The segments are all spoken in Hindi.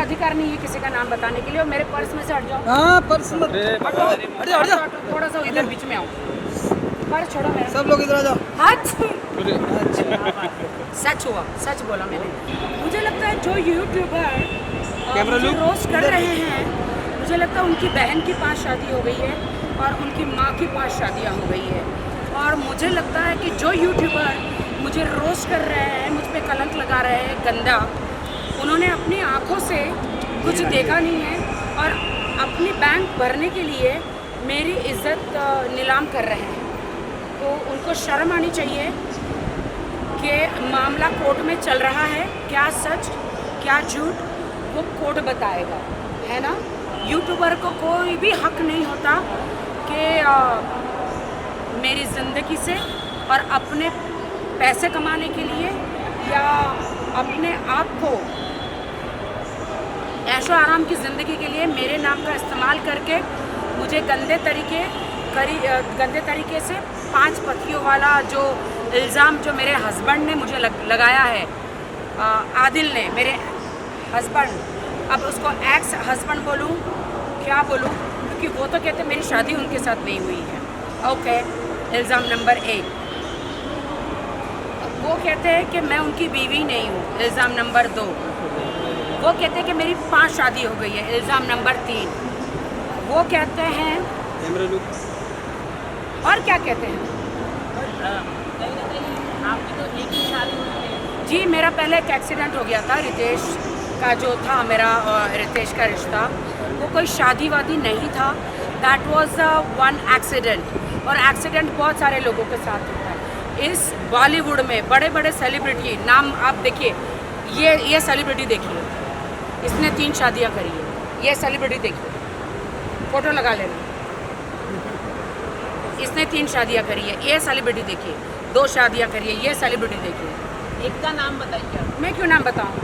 अधिकार नहीं है किसी का नाम बताने के लिए, और मेरे पर्स में से हट जाओ। हाँ पर्स मत हट जाओ, थोड़ा सा इधर बीच में आओ, पर्स छोड़ो मेरा। सब लोग इधर आ जाओ। हाथ सच हुआ, सच बोला मैंने। मुझे लगता है जो यूट्यूबर कैमरा लुक रोस्ट कर रहे हैं, मुझे लगता है उनकी बहन की 5 शादी हो गई है और उनकी माँ की 5 शादियाँ हो गई है। और मुझे लगता है कि जो यूट्यूबर मुझे रोस्ट कर रहे हैं, मुझ पे कलंक लगा रहे हैं गंदा, उन्होंने अपनी आँखों से कुछ देखा नहीं है और अपनी बैंक भरने के लिए मेरी इज्जत नीलाम कर रहे हैं। तो उनको शर्म आनी चाहिए कि मामला कोर्ट में चल रहा है, क्या सच क्या झूठ वो कोर्ट बताएगा, है ना। यूट्यूबर को कोई भी हक नहीं होता कि मेरी ज़िंदगी से और अपने पैसे कमाने के लिए या अपने आप को ऐशो आराम की ज़िंदगी के लिए मेरे नाम का इस्तेमाल करके मुझे गंदे तरीके से 5 पतियों वाला जो इल्ज़ाम जो मेरे हस्बैंड ने मुझे लगाया है, आदिल ने, मेरे हस्बैंड, अब उसको एक्स हस्बैंड बोलूँ क्या बोलूँ, क्योंकि वो तो कहते मेरी शादी उनके साथ नहीं हुई है। ओके, इल्ज़ाम नंबर 1। वो कहते हैं कि मैं उनकी बीवी नहीं हूँ, इल्ज़ाम नंबर 2। वो कहते हैं कि मेरी 5 शादी हो गई है, इल्ज़ाम नंबर 3। वो कहते हैं और क्या कहते हैं, आपकी तो एक ही शादी हुई है। जी, मेरा पहले एक एक्सीडेंट हो गया था, रितेश का जो था मेरा रितेश का रिश्ता, वो कोई शादी वादी नहीं था, दैट वाज वन एक्सीडेंट। और एक्सीडेंट बहुत सारे लोगों के साथ होता है इस बॉलीवुड में। बड़े बड़े सेलिब्रिटी नाम आप देखिए, ये सेलिब्रिटी देखिए, इसने 3 शादियां करी है। ये सेलिब्रिटी देखिए, फोटो लगा लेना, इसने 3 शादियां करी है। ये सेलिब्रिटी देखिए, 2 शादियां करी है। ये सेलिब्रिटी देखिए, एक का नाम बताइए। मैं क्यों नाम बताऊं,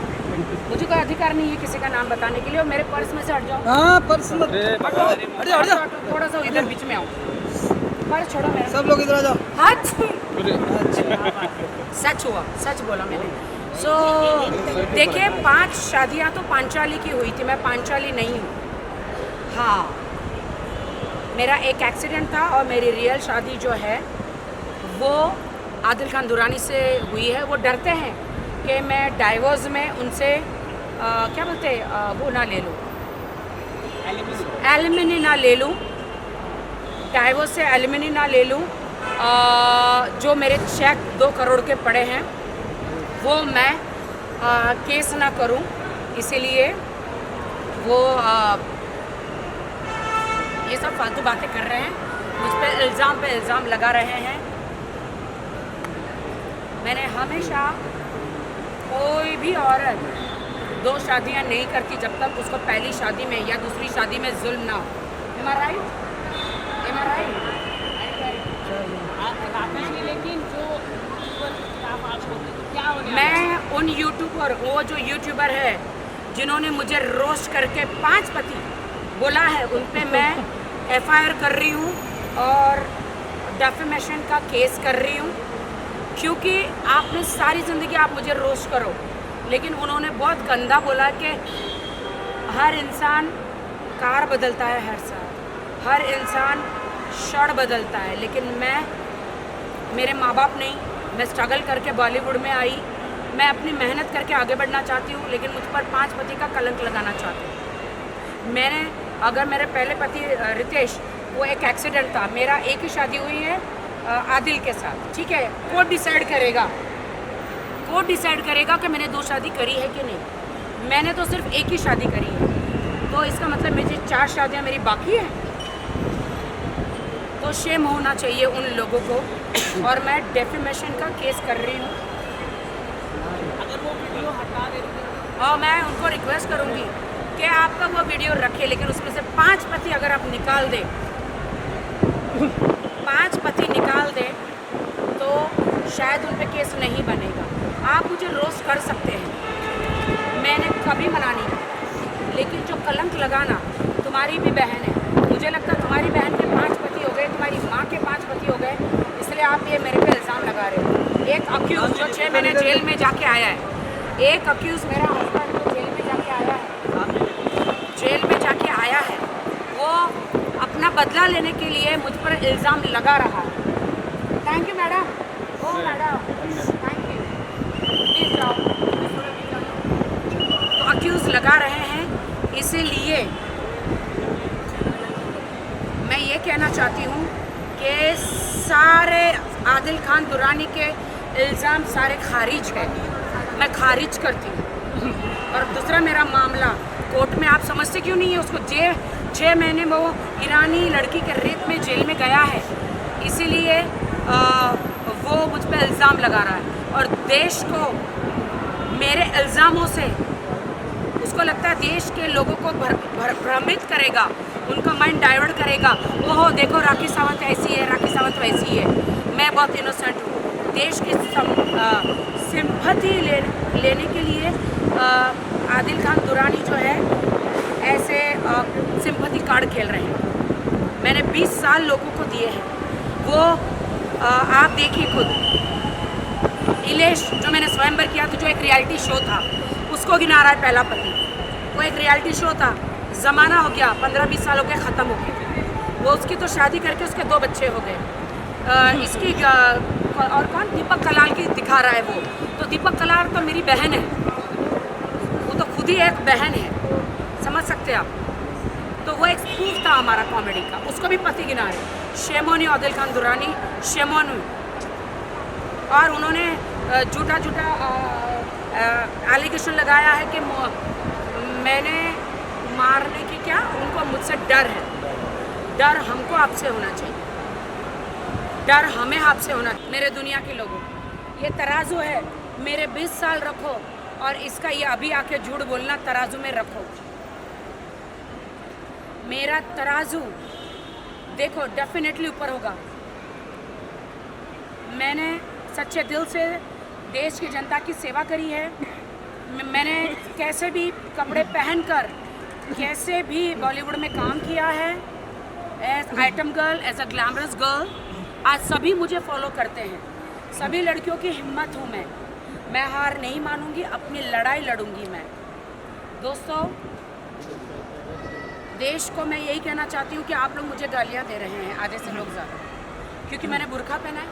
मुझे कोई अधिकार नहीं है किसी का नाम बताने के लिए, और मेरे पर्स में से हट जाओ। हाँ पर्स मत हटो, थोड़ा सा इधर बीच में आओ, पर्स छोड़ो मेरा। सब लोग इधर आ जाओ। हाथ सच हुआ, सच बोला मैंने। सो देखिए, 5 शादियाँ तो पांचाली की हुई थी, मैं पांचाली नहीं हूँ। हाँ, मेरा एक एक्सीडेंट था और मेरी रियल शादी जो है वो आदिल खान दुरानी से हुई है। वो डरते हैं कि मैं डाइवोर्स में उनसे क्या बोलते वो ना ले लूँ, एलिमनी ना ले लूँ, डाइवोर्स से एलिमनी ना ले लूँ। जो मेरे चेक 2 करोड़ के पड़े हैं वो मैं केस ना करूं, इसीलिए वो ये सब फालतू बातें कर रहे हैं, मुझ पे इल्ज़ाम लगा रहे हैं। मैंने हमेशा कोई भी औरत 2 शादियां नहीं करती जब तक उसको पहली शादी में या दूसरी शादी में जुल्म ना हो। Am I right? लेकिन जो मैं उन यूट्यूबर, वो जो यूट्यूबर है जिन्होंने मुझे रोस्ट करके 5 पति बोला है, उन पे मैं FIR कर रही हूँ और डेफेमेशन का केस कर रही हूँ, क्योंकि आपने सारी ज़िंदगी आप मुझे रोस्ट करो, लेकिन उन्होंने बहुत गंदा बोला कि हर इंसान कार बदलता है हर साल, हर इंसान शर्ट बदलता है, लेकिन मेरे माँ बाप नहीं, मैं स्ट्रगल करके बॉलीवुड में आई, मैं अपनी मेहनत करके आगे बढ़ना चाहती हूँ, लेकिन मुझ पर 5 पति का कलंक लगाना चाहती हूँ। मैंने, अगर मेरे पहले पति रितेश, वो एक एक्सीडेंट था, मेरा एक ही शादी हुई है आदिल के साथ, ठीक है। कोर्ट डिसाइड करेगा कि मैंने 2 शादी करी है कि नहीं। मैंने तो सिर्फ एक ही शादी करी है, तो इसका मतलब मेरी 4 शादियाँ मेरी बाकी हैं। तो शेम होना चाहिए उन लोगों को, और मैं डेफेमेशन का केस कर रही हूँ। अगर वो वीडियो हटा देते, और मैं उनको रिक्वेस्ट करूँगी कि आपका वो वीडियो रखे, लेकिन उसमें से 5 पति अगर आप निकाल दें, 5 पति निकाल दें, तो शायद उन पे केस नहीं बनेगा। आप मुझे रोस्ट कर सकते हैं, मैंने कभी मना नहीं किया, लेकिन जो कलंक लगाना, तुम्हारी भी बहन है, मुझे लगता है तुम्हारी बहन के 5 पति हो गए, तुम्हारी माँ के 5 पति हो गए, इसलिए आप ये मेरे पे इल्ज़ाम लगा रहे हो। एक अक्यूज़ जो 6 महीने जेल में जाके आया है, एक अक्यूज़ मेरा हस्बैंड जो जेल में जाके आया है, बदला लेने के लिए मुझ पर इल्ज़ाम लगा रहा है। Thank you madam. Oh madam thank you, please जाओ। तो अक्यूज़ लगा रहे हैं, इसीलिए मैं ये कहना चाहती हूँ कि सारे आदिल खान दुरानी के इल्ज़ाम सारे खारिज है, मैं खारिज करती हूँ। और दूसरा मेरा मामला कोर्ट में, आप समझते क्यों नहीं है उसको? 6 महीने में वो ईरानी लड़की के रेप में जेल में गया है, इसीलिए वो मुझ पर इल्ज़ाम लगा रहा है। और देश को मेरे इल्ज़ामों से उसको लगता है देश के लोगों को भ्रमित करेगा, उनका माइंड डाइवर्ट करेगा। ओहो देखो राखी सावंत ऐसी है, राखी सावंत वैसी है। मैं बहुत इनोसेंट हूँ। देश की सिंपैथी लेने के लिए आदिल खान दुरानी जो है ऐसे सिंपैथी कार्ड खेल रहे हैं। मैंने 20 साल लोगों को दिए हैं। वो आप देखिए खुद, इलेश जो मैंने स्वयंवर किया था, जो एक रियलिटी शो था, उसको गिना रहा है पहला पति। वो एक रियलिटी शो था, ज़माना हो गया, 15-20 साल हो गए, ख़त्म हो गए। वो उसकी तो शादी करके उसके 2 बच्चे हो गए। इसकी और कौन, दीपक कलाल की दिखा रहा है वो। तो दीपक कलाल तो मेरी बहन है, वो तो खुद ही एक बहन है, समझ सकते आप। तो वो एक स्पूफ था हमारा कॉमेडी का, उसको भी पति गिना रहे। शेमोनी आदिल खान दुरानी, शेमोनी। और उन्होंने झूठा एलिगेशन लगाया है कि मैंने मारने की, क्या उनको मुझसे डर है। डर हमको आपसे होना चाहिए, डर हमें आपसे होना। मेरे दुनिया के लोगों, ये तराजू है, मेरे 20 साल रखो और इसका ये अभी आके झूठ बोलना तराजू में रखो। मेरा तराजू देखो डेफिनेटली ऊपर होगा। मैंने सच्चे दिल से देश की जनता की सेवा करी है। मैंने कैसे भी कपड़े पहनकर, कैसे भी बॉलीवुड में काम किया है, as item girl, as a glamorous girl. आज सभी मुझे फॉलो करते हैं, सभी लड़कियों की हिम्मत हूँ मैं हार नहीं मानूंगी, अपनी लड़ाई लड़ूंगी मैं। दोस्तों, देश को मैं यही कहना चाहती हूँ कि आप लोग मुझे गालियाँ दे रहे हैं, आधे से लोग ज़्यादा, क्योंकि मैंने बुर्का पहना है,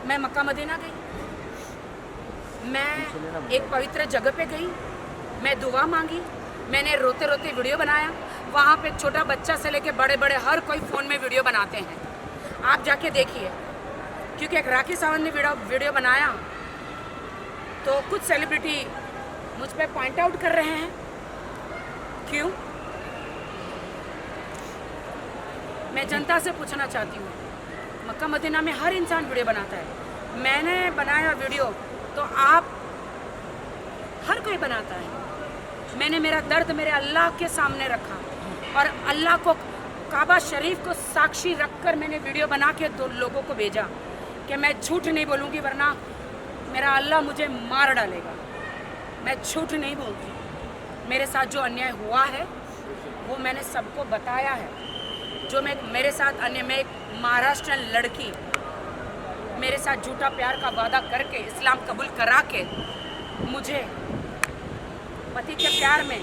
मैं मक्का मदीना गई, मैं एक पवित्र जगह पे गई, मैं दुआ मांगी, मैंने रोते रोते वीडियो बनाया। वहाँ पे छोटा बच्चा से लेके बड़े बड़े हर कोई फ़ोन में वीडियो बनाते हैं, आप जाके देखिए। क्योंकि एक राखी सावंत ने वीडियो बनाया तो कुछ सेलिब्रिटी मुझ पे पॉइंट आउट कर रहे हैं। क्यों? मैं जनता से पूछना चाहती हूँ, मक्का मदीना में हर इंसान वीडियो बनाता है, मैंने बनाया वीडियो तो आप, हर कोई बनाता है। मैंने मेरा दर्द मेरे अल्लाह के सामने रखा और अल्लाह को, काबा शरीफ को साक्षी रखकर मैंने वीडियो बना के 2 लोगों को भेजा कि मैं झूठ नहीं बोलूँगी वरना मेरा अल्लाह मुझे मार डालेगा। मैं झूठ नहीं बोलती। मेरे साथ जो अन्याय हुआ है वो मैंने सबको बताया है। जो मेरे साथ अन्य, मैं एक महाराष्ट्र लड़की, मेरे साथ झूठा प्यार का वादा करके इस्लाम कबूल करा के मुझे पति के प्यार में,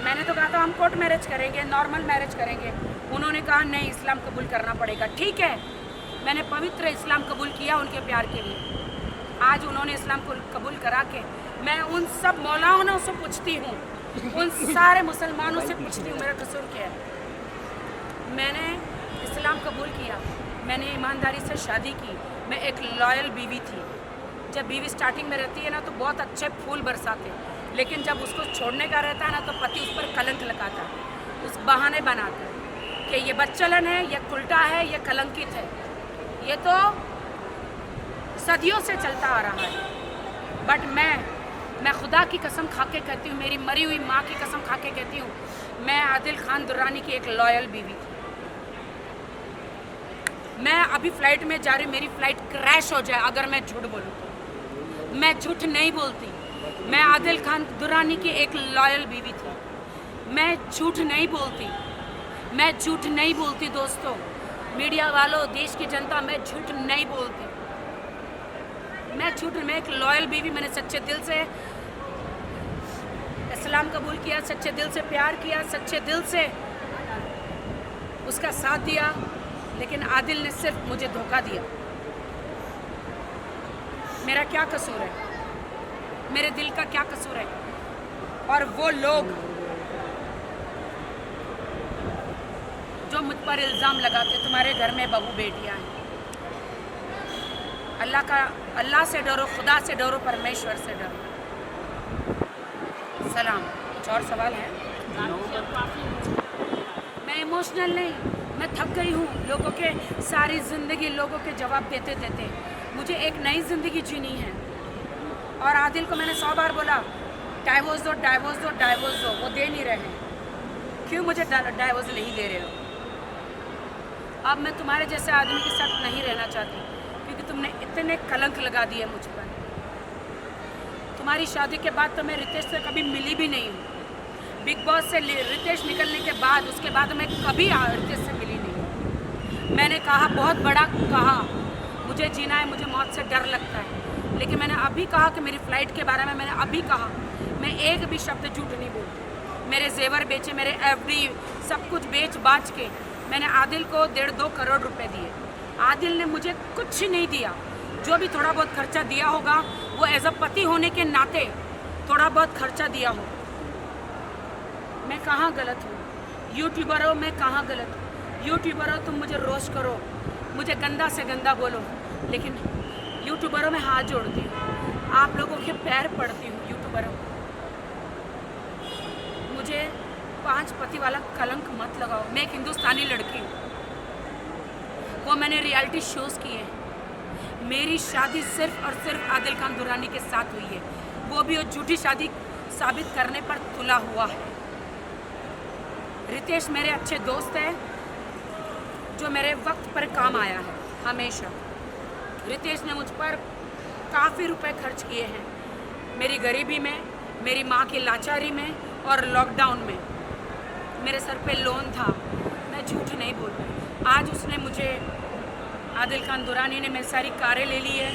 मैंने तो कहा था हम कोर्ट मैरिज करेंगे, नॉर्मल मैरिज करेंगे। उन्होंने कहा नहीं, इस्लाम कबूल करना पड़ेगा। ठीक है, मैंने पवित्र इस्लाम कबूल किया उनके प्यार के लिए। आज उन्होंने इस्लाम को कबूल करा के, मैं उन सब मौलानाओं से पूछती हूँ, उन सारे मुसलमानों से पूछती हूँ मेरा कसूर क्या है। मैंने इस्लाम कबूल किया, मैंने ईमानदारी से शादी की, मैं एक लॉयल बीवी थी। जब बीवी स्टार्टिंग में रहती है ना तो बहुत अच्छे फूल बरसाते, लेकिन जब उसको छोड़ने का रहता है ना तो पति उस पर कलंक लगाता है, उस बहाने बनाता है कि ये बदचलन है, ये उल्टा है, ये कलंकित है। ये तो सदियों से चलता आ रहा है। बट मैं खुदा की कसम खा के कहती हूँ, मेरी मरी हुई माँ की कसम खा के कहती हूँ, मैं आदिल खान दुरानी की एक लॉयल बीवी थी। मैं अभी फ्लाइट में जा रही, मेरी फ्लाइट क्रैश हो जाए अगर मैं झूठ बोलूँ तो मैं झूठ नहीं बोलती। मैं आदिल खान दुरानी की एक लॉयल बीवी थी, मैं झूठ नहीं बोलती, मैं झूठ नहीं बोलती। दोस्तों, मीडिया वालों, देश की जनता, मैं झूठ नहीं बोलती। मैं एक लॉयल बीवी, मैंने सच्चे दिल से इस्लाम कबूल किया, सच्चे दिल से प्यार किया, सच्चे दिल से उसका साथ दिया, लेकिन आदिल ने सिर्फ मुझे धोखा दिया। मेरा क्या कसूर है? मेरे दिल का क्या कसूर है? और वो लोग जो मुझ पर इल्ज़ाम लगाते, तुम्हारे घर में बहू बेटियां हैं, अल्लाह से डरो, खुदा से डरो, परमेश्वर से डरो। सलाम। कुछ और सवाल है? मैं इमोशनल नहीं, मैं थक गई हूँ लोगों के सारी ज़िंदगी लोगों के जवाब देते देते। मुझे एक नई ज़िंदगी जीनी है। और आदिल को मैंने 100 बार बोला डाइवोर्स दो, डाइवोर्स दो, डाइवोर्स दो, वो दे नहीं रहे हैं। क्यों मुझे डाइवोर्स नहीं दे रहे हो? अब मैं तुम्हारे जैसे आदमी के साथ नहीं रहना चाहती, क्योंकि तुमने इतने कलंक लगा दिए मुझ पर। तुम्हारी शादी के बाद तो मैं रितेश से कभी मिली भी नहीं हूँ। बिग बॉस से रितेश निकलने के बाद, उसके बाद मैं कभी रितेश से मिली नहीं। मैंने कहा, बहुत बड़ा कहा, मुझे जीना है, मुझे मौत से डर लगता है, लेकिन मैंने अभी कहा कि मेरी फ़्लाइट के बारे में मैंने अभी कहा, मैं एक भी शब्द झूठ नहीं बोलती। मेरे जेवर बेचे, मेरे एफडी सब कुछ बेच बाच के मैंने आदिल को 1.5-2 करोड़ रुपए दिए। आदिल ने मुझे कुछ नहीं दिया। जो भी थोड़ा बहुत खर्चा दिया होगा वो एज अ पति होने के नाते थोड़ा बहुत खर्चा दिया हो। मैं कहाँ गलत हूँ? यूट्यूबर हो, मैं कहाँ गलत हूँ? यूट्यूबर हो, तुम मुझे रोस्ट करो, मुझे गंदा से गंदा बोलो, लेकिन यूट्यूबरों में हाथ जोड़ती हूँ, आप लोगों के पैर पड़ती हूँ। यूट्यूबरों, मुझे 5 पति वाला कलंक मत लगाओ। मैं एक हिंदुस्तानी लड़की हूँ, वो मैंने रियलिटी शोज़ किए हैं। मेरी शादी सिर्फ और सिर्फ आदिल खान दुरानी के साथ हुई है, वो भी वो झूठी शादी साबित करने पर तुला हुआ है। रितेश मेरे अच्छे दोस्त है, जो मेरे वक्त पर काम आया है हमेशा। रितेश ने मुझ पर काफ़ी रुपए खर्च किए हैं, मेरी गरीबी में, मेरी माँ की लाचारी में और लॉकडाउन में। मेरे सर पे लोन था, मैं झूठ नहीं बोल रही। आज उसने मुझे, आदिल खान दुरानी ने मेरी सारी कारें ले ली है,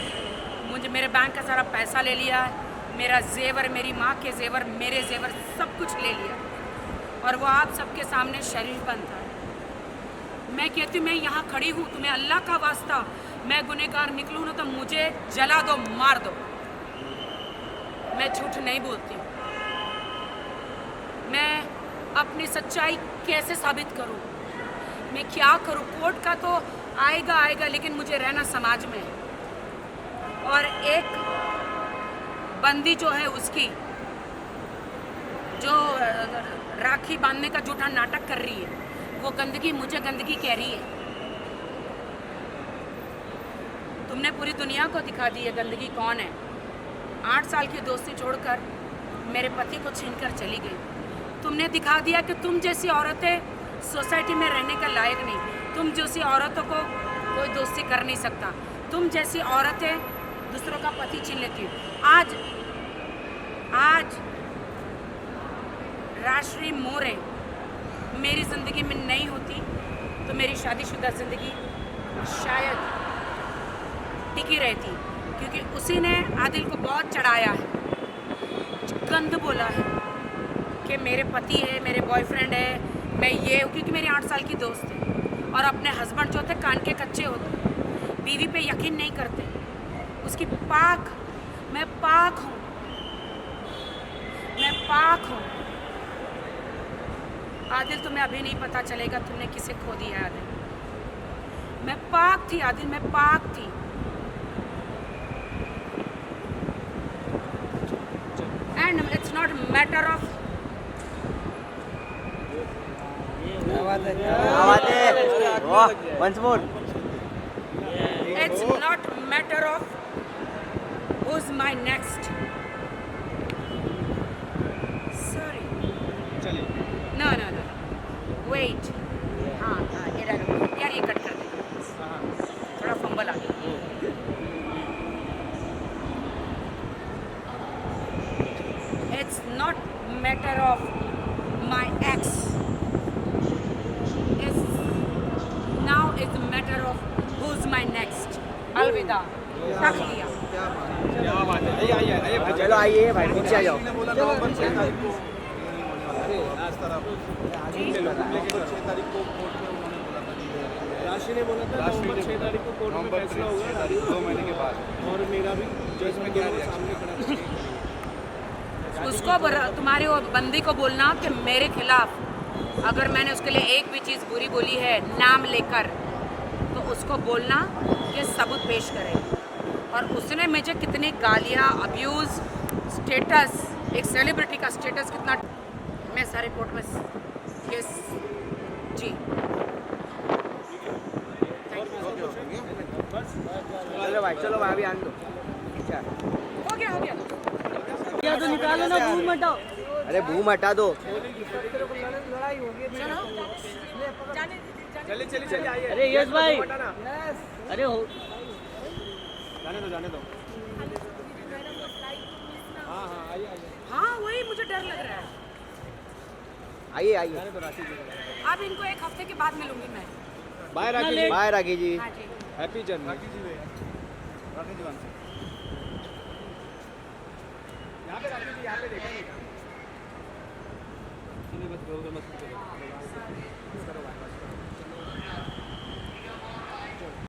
मुझे मेरे बैंक का सारा पैसा ले लिया है, मेरा जेवर, मेरी माँ के जेवर, मेरे जेवर सब कुछ ले लिया, और वो आप सबके सामने शरीफ बनता है। मैं कहती हूँ, मैं यहाँ खड़ी हूँ, तुम्हें अल्लाह का वास्ता, मैं गुनहगार निकलूँ ना तो मुझे जला दो, मार दो। मैं झूठ नहीं बोलती। मैं अपनी सच्चाई कैसे साबित करूं? मैं क्या करूं? कोर्ट का तो आएगा आएगा, लेकिन मुझे रहना समाज में है। और एक बंदी जो है, उसकी जो राखी बांधने का झूठा नाटक कर रही है, वो गंदगी मुझे गंदगी कह रही है। तुमने पूरी दुनिया को दिखा दी है गंदगी कौन है। 8 साल की दोस्ती छोड़कर मेरे पति को छीनकर चली गई। तुमने दिखा दिया कि तुम जैसी औरतें सोसाइटी में रहने का लायक नहीं। तुम जैसी औरतों को कोई दोस्ती कर नहीं सकता। तुम जैसी औरतें दूसरों का पति छीन लेती हो। आज राष्ट्रीय मोरे मेरी ज़िंदगी में नहीं होती तो मेरी शादीशुदा ज़िंदगी शायद टिकी रहती, क्योंकि उसी ने आदिल को बहुत चढ़ाया है, गंद बोला है कि मेरे पति है, मेरे बॉयफ्रेंड है, मैं ये हूँ, क्योंकि मेरी 8 साल की दोस्त है। और अपने हस्बैंड जो होते कान के कच्चे होते, बीवी पे यकीन नहीं करते। उसकी पाक, मैं पाक हूँ, मैं पाक हूँ। आदिल, तुम्हें अभी नहीं पता चलेगा तुमने किसे खो दिया है। आदिल, मैं पाक थी। आदिल, मैं पाक थी। And it's not a matter of once more. It's not a matter of who's my next. Sorry. No. Wait. हाँ, ये डालो यार, ये कट कर दे, थोड़ा फंबल आ गया। It's not matter of my ex. It's a matter of who's my next. अलविदा, रख लिया। चलो आइए भाई, नीचे आ जाओ। जी। राशि ने बोला था नवंबर 6 तारीख को कोर्ट में फैसला होगा 2 महीने के बाद और मेरा भी जजमेंट दोनों के सामने खड़ा है। उसको तुम्हारे वो बंदी को बोलना कि मेरे खिलाफ अगर मैंने उसके लिए एक भी चीज़ बुरी बोली है नाम लेकर, तो उसको बोलना कि सबूत पेश करे। और उसने मुझे कितनी गालियाँ, अब्यूज़, स्टेटस, एक सेलिब्रिटी का स्टेटस कितना, मैं सारे कोर्ट में केस जी। चलो भाई अभी आने दो। अच्छा हो गया हो गया। तो निकालो ना, मुंह मटाओ। अरे बूम हटा दो। चलिए आइए। अरे यश भाई, अरे हो जाने दो। हाँ आइए। हाँ वही मुझे डर लग रहा है। आइए अब इनको एक हफ्ते के बाद मिलूंगी मैं। बाय राखी जी। बाय राखी जी। हाँ जी। Happy journey. राखी जी यहाँ पे राखी जी, यहाँ पे देखा नहीं था। बस